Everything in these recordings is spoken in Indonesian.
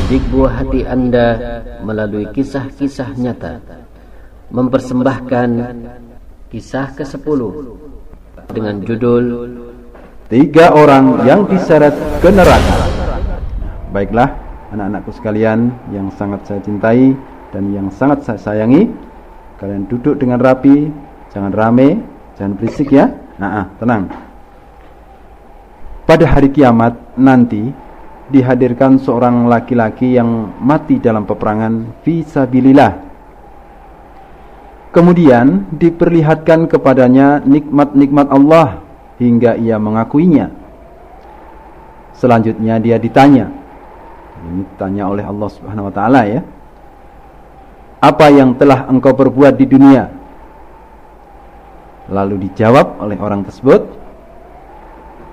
mendidik buah hati Anda melalui kisah-kisah nyata, mempersembahkan kisah ke-10 dengan judul 3 orang yang diseret ke neraka. Baiklah, anak-anakku sekalian yang sangat saya cintai dan yang sangat saya sayangi, kalian duduk dengan rapi, jangan rame, jangan berisik ya. Tenang. Pada hari kiamat nanti dihadirkan seorang laki-laki yang mati dalam peperangan fisabilillah. Kemudian diperlihatkan kepadanya nikmat-nikmat Allah hingga ia mengakuinya. Selanjutnya dia ditanya. Ini ditanya oleh Allah Subhanahu wa taala ya. Apa yang telah engkau perbuat di dunia? Lalu dijawab oleh orang tersebut,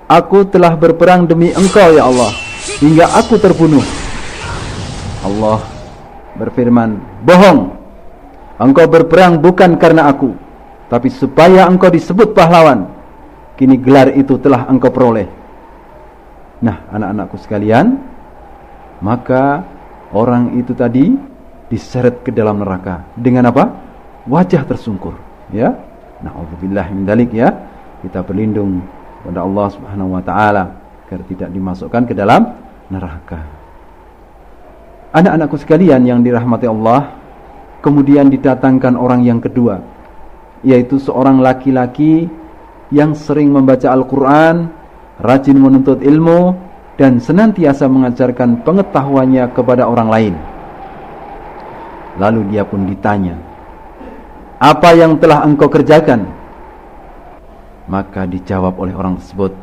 aku telah berperang demi engkau ya Allah, hingga aku terbunuh. Allah berfirman, bohong. Engkau berperang bukan karena aku, tapi supaya engkau disebut pahlawan. Kini gelar itu telah engkau peroleh. Nah, anak-anakku sekalian, maka orang itu tadi diseret ke dalam neraka dengan apa? Wajah tersungkur, ya. Na'udzubillah min dzalik ya. Kita berlindung kepada Allah Subhanahu wa taala agar tidak dimasukkan ke dalam neraka. Anak-anakku sekalian yang dirahmati Allah, kemudian didatangkan orang yang kedua, yaitu seorang laki-laki yang sering membaca Al-Quran, rajin menuntut ilmu, dan senantiasa mengajarkan pengetahuannya kepada orang lain. Lalu dia pun ditanya, apa yang telah engkau kerjakan? Maka dijawab oleh orang tersebut,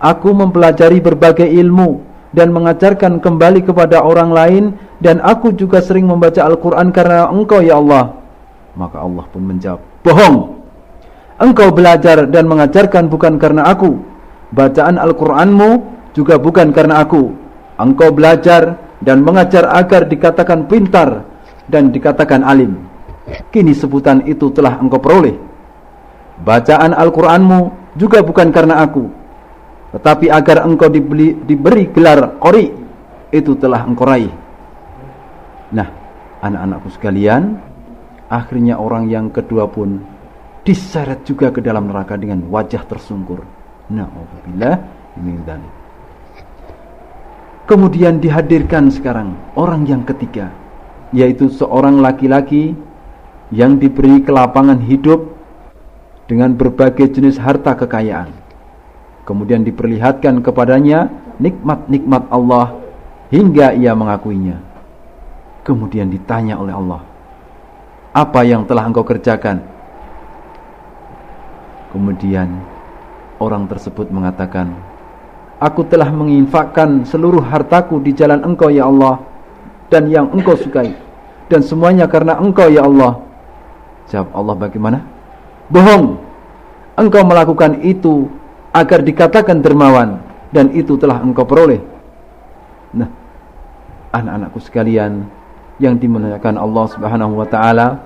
aku mempelajari berbagai ilmu dan mengajarkan kembali kepada orang lain, dan aku juga sering membaca Al-Quran karena engkau ya Allah. Maka Allah pun menjawab, bohong. Engkau belajar dan mengajarkan bukan karena aku. Bacaan Al-Quranmu juga bukan karena aku. Engkau belajar dan mengajar agar dikatakan pintar dan dikatakan alim. Kini sebutan itu telah engkau peroleh. Bacaan Al-Quranmu juga bukan karena aku, tetapi agar engkau diberi gelar qori, itu telah engkau raih. Nah, anak-anakku sekalian, akhirnya orang yang kedua pun diseret juga ke dalam neraka dengan wajah tersungkur. Na'udzubillah min dzalik. Kemudian dihadirkan sekarang orang yang ketiga, yaitu seorang laki-laki yang diberi kelapangan hidup dengan berbagai jenis harta kekayaan. Kemudian diperlihatkan kepadanya nikmat-nikmat Allah hingga ia mengakuinya. Kemudian ditanya oleh Allah, apa yang telah engkau kerjakan? Kemudian orang tersebut mengatakan, aku telah menginfakkan seluruh hartaku di jalan engkau ya Allah, dan yang engkau sukai, dan semuanya karena engkau ya Allah. Jawab Allah, bagaimana? Bohong. Engkau melakukan itu agar dikatakan dermawan, dan itu telah engkau peroleh. Nah, anak-anakku sekalian yang dimuliakan Allah Subhanahu wa taala,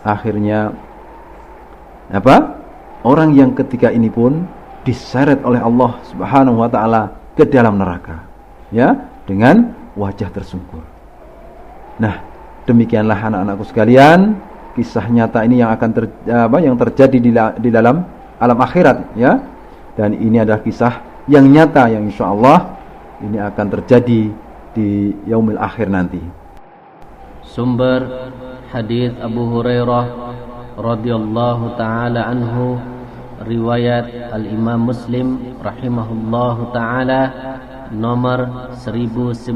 akhirnya apa? Orang yang ketiga ini pun diseret oleh Allah Subhanahu wa taala ke dalam neraka, ya, dengan wajah tersungkur. Nah, demikianlah anak-anakku sekalian, kisah nyata ini yang akan yang terjadi di dalam alam akhirat, ya. Dan ini adalah kisah yang nyata yang insyaallah ini akan terjadi di yaumil akhir nanti. Sumber hadis Abu Hurairah radhiyallahu taala anhu, riwayat Al-Imam Muslim rahimahullahu taala, nomor 1905.